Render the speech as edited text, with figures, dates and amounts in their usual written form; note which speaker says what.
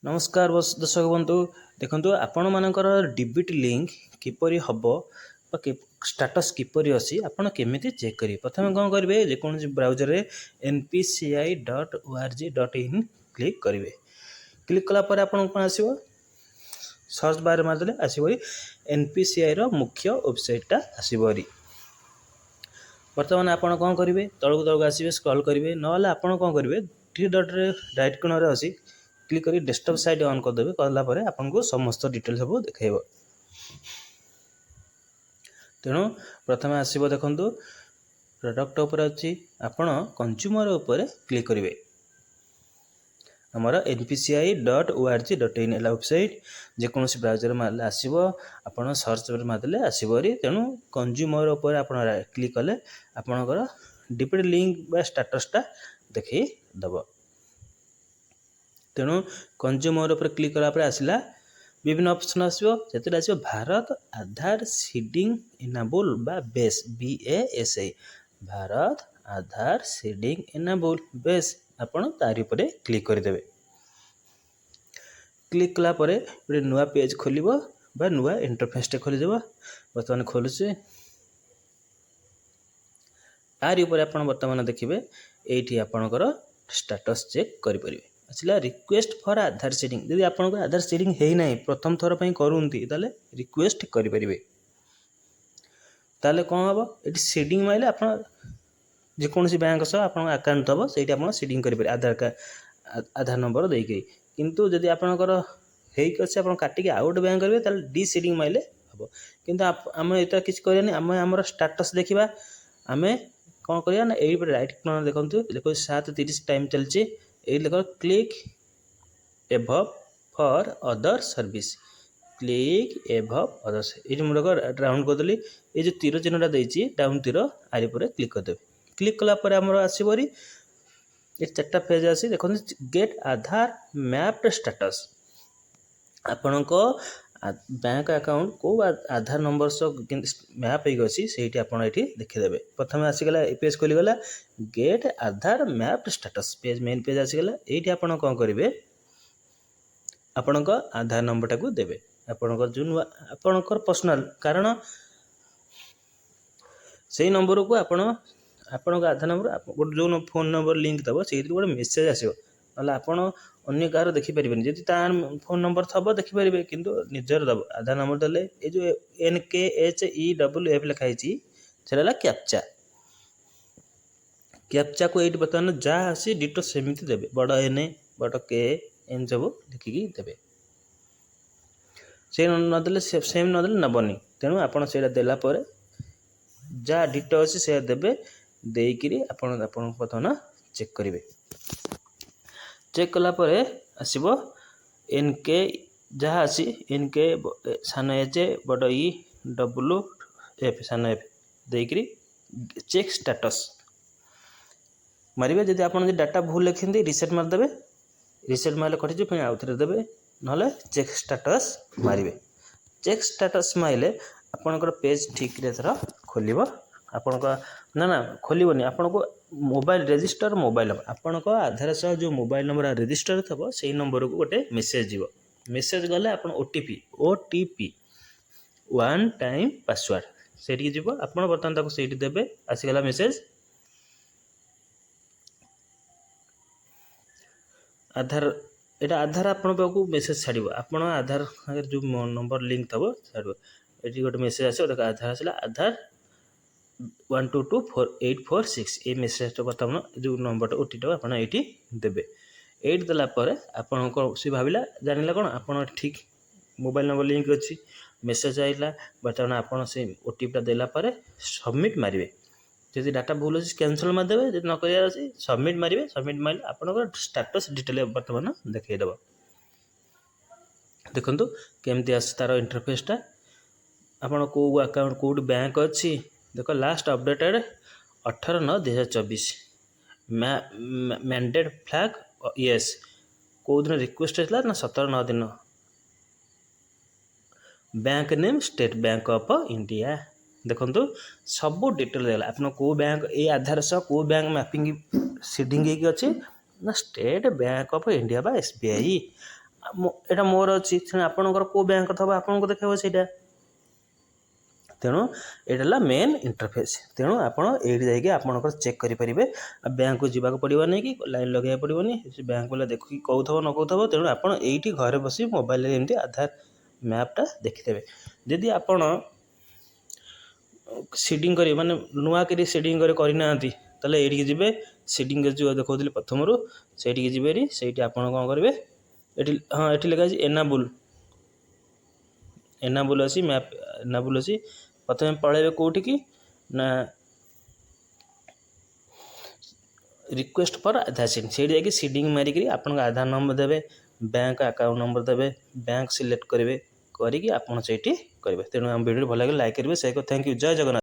Speaker 1: नमस्कार दर्शक बंधु देखो आपण मानकर डिबिट लिंक किपरि हम स्टाटस किपरि अच्छी आपण केमी चेक करेंगे। प्रथम कौन करेंगे जेकोसी ब्राउजर रे npci.org.in क्लिक करेंगे। क्लिक कलापर आपन कौन आसो सर्च बार मारदे आसो npci मुख्य वेबसाइटा आसोरी। बर्तमान आपन कौन करेंगे तलक तलक आसवे स्क्रॉल करेंगे ना आपन कौन करेंगे थ्री डट रे राइट कॉर्नर अच्छी क्लिक करी डेस्कटॉप साइड ऑन करदेवे कलापर आपको समस्त डिटेल सब देखेब। तेणु प्रथम आसो देखु प्रोडक्ट उपर अच्छी आपण कंज्यूमर उपर क्लिक करेंगे। आमर npci.org.in है वेबसाइट जेकोसी ब्राउजर मारले आसो आप सर्च मारदे आसोरी। तेणु कंज्यूमर उपर आप क्लिक कले आपणकर डिबिट लिंक बा स्टाटसटा देखी दब। तेणु कंज्यूमर उपर क्लिक कलापर आसला विभिन्न ऑप्शन आसो से आसो भारत आधार सीडिंग इनेबल बा बेस BASI भारत आधार सीडिंग इनेबल बेस आपण तारी पर क्लिक करदेवे। क्लिक कला परे गोटे नुआ पेज खोल बा नुआ इंटरफेस खोलीदेव। बर्तमान खोलुचे आरी ऊपर आपण बर्तमान देखिए ये आपणकर स्टाटस चेक करेंगे। आसला रिक्वेस्ट फॉर आधार सीडिंग यदि आपको आधार सीडिंग है ना प्रथम थर पर करती रिक्वेस्ट करेंगे। ताले कौन हम ये सीडिंग माइले आप जेकोसी बैंक सह आप आकाउंट हम से सीडिंग करेंगे आधार नंबर देके। किंतु जदि आपणकर होइकि आप काटिक आउ गोटे बैंक करेंगे डी सीडिंग माइले हम। किंतु आम ये किसी करें आम आम स्टाटस देखा आम कौन करिया ना यही राइट कॉर्नर देखो देखो 7:30 टाइम चलती ये देख click above for other service click above others ये मुझे राउंड करदेली ये जो तीर चिन्हटा देती डाउन तीर आरी पर क्लिक करदे। क्लिक कलापर आमर आसोरी ये 4टा पेज आसी देखो गेट आधार मैप्ड स्टाटस आपण बैंक अकाउंट को आधार नंबर सह मैप होगी से देखीदे। प्रथम आसीगला पेज खोलीगला get Aadhaar mapped status page main page आसीगला ये आप कौन करेंगे आपण आधार नंबर टाक देवे आपणकर जो आपणकर पर्सनाल कारण से नंबर को आपण आधार नंबर गोटे जो फोन नंबर लिंक थो से गोटे मेसेज आसो ना आपड़ अन्य कार देखिपारे जब तार फोन नंबर थब देखिपारे कि निजर दब आधार नंबर देले ये जो NKHEWF लिखाई से कैप्चा कैप्चा को ये बर्तमान जहाँ आसी डिटो सेमती देवे बड़ N बड़ K एम सब लिखिकी देवे। से नदेले सेम नदेले नबनी तेणु आपड़ से देलापर जहाँ डिटो अच्छी से देवे देकरी आपण बर्तमान चेक करेंगे। चेक कलापर आसो NK जहाँ आसी NK सान एच बड़ EWF सान एफ देकरी चेक स्टाटस मारे जब आप डाटा भूल लिखते रिसेट मारदेवे रिसेट मारे कटि फिर आउ थे देवे ना चेक स्टाटस मारे चेक स्टाटस मारे आपणकर पेज ठीक थर खोल आपण ना ना खोलनी आपन को मोबाइल रजिस्टर मोबाइल नंबर आपण को आधार सह जो मोबाइल नंबर रजिस्टर थब से नंबर को गोटे मेसेज जीव मेसेज गले आप OTP 1 टाइम पासवर्ड से जीव आप बर्तमान से देवे आसीगला मेसेज आधार यहाँ आधार आपण पाक मेसेज छाड़ आपण आधार जो नंबर लिंक थब छाड़ ये गोटे मेसेज आस आधार आसला आधार 12248446 ये मेसेज बर्तमान जो नंबर OTP आप देवे ये देलापर आपण सी भाविला जानिला कौन आप ठीक मोबाइल नंबर लिंक अच्छी मेसेज आइला बर्तमान आप से OTP देलापर सबमिट मारे जब डाटा भूल अच्छी कैंसल मारदेवे जब नक सबमिट मारे सबमिट मारे आप स्टाटस डिटेल बर्तमान देखईदेव। देखु केमती आस तार इंटरफेसटा आपड़ कौ अकाउंट कौट बैंक अच्छी देख last updated 18/9/2024 mandate flag yes कौ दिन रिक्वेस्ट है ना 17/9 दिन bank name state bank of India देखु सब डिटेल देला आपन को बैंक ये आधार सह को बैंक मैपिंग सीडिंग अच्छी ना स्टेट बैंक ऑफ इंडिया बा SBI ଏଇଟା ମୋର ଅଛି, ତେଣୁ ଆପଣଙ୍କର କେଉଁ ବ୍ୟାଙ୍କ ଥିବ ଆପଣଙ୍କୁ ଦେଖାଇବ ସେଇଟା। ତେଣୁ ଏଇଟା ହେଲା ମେନ୍ ଇଣ୍ଟରଫେସ୍। ତେଣୁ ଆପଣ ଏଇଠି ଯାଇକି ଆପଣଙ୍କର ଚେକ୍ କରିପାରିବେ। ଆଉ ବ୍ୟାଙ୍କକୁ ଯିବାକୁ ପଡ଼ିବନି କି ଲାଇନ୍ ଲଗାଇବାକୁ ପଡ଼ିବନି, ସେ ବ୍ୟାଙ୍କ ବାଲା ଦେଖିକି କହୁଥିବ ନ କହୁଥିବ। ତେଣୁ ଆପଣ ଏଇଠି ଘରେ ବସି ମୋବାଇଲରେ ଏମିତି ଆଧାର ମ୍ୟାପ୍ଟା ଦେଖିଦେବେ। ଯଦି ଆପଣ ସିଡ଼ିଂ କରିବେ ମାନେ ନୂଆ କରି ସିଡ଼ିଂ କରିନାହାନ୍ତି, ତାହେଲେ ଏଇଠିକି ଯିବେ। ସିଡ଼ିଂ ଯେଉଁ ଦେଖାଉଥିଲି ପ୍ରଥମରୁ ସେଇଠିକି ଯିବେ। ସେଇଠି ଆପଣ କ'ଣ କରିବେ, ଏଠି ଏଠି ଲେଖା ଅଛି ଏନାବୁଲ୍ ଅଛି, ମ୍ୟାପ୍ ଏନାବୁଲ୍ ଅଛି। ପ୍ରଥମେ ପଳାଇବେ କେଉଁଠିକି ନା ରିକ୍ୱେଷ୍ଟ ଫର୍ ଆଧାର ସିଡ଼ିଂ, ସେଇଠି ଯାଇକି ସିଡ଼ିଂ ମାରିକିରି ଆପଣଙ୍କ ଆଧାର ନମ୍ବର ଦେବେ, ବ୍ୟାଙ୍କ ଆକାଉଣ୍ଟ ନମ୍ବର ଦେବେ, ବ୍ୟାଙ୍କ ସିଲେକ୍ଟ କରିବେ, କରିକି ଆପଣ ସେଇଠି କରିବେ। ତେଣୁ ଆମ ଭିଡ଼ିଓ ଭଲ ଲାଗିଲେ ଲାଇକ୍ କରିବେ, ସେୟାର କରିବେ। ଥ୍ୟାଙ୍କ ୟୁ, ଜୟ ଜଗନ୍ନାଥ।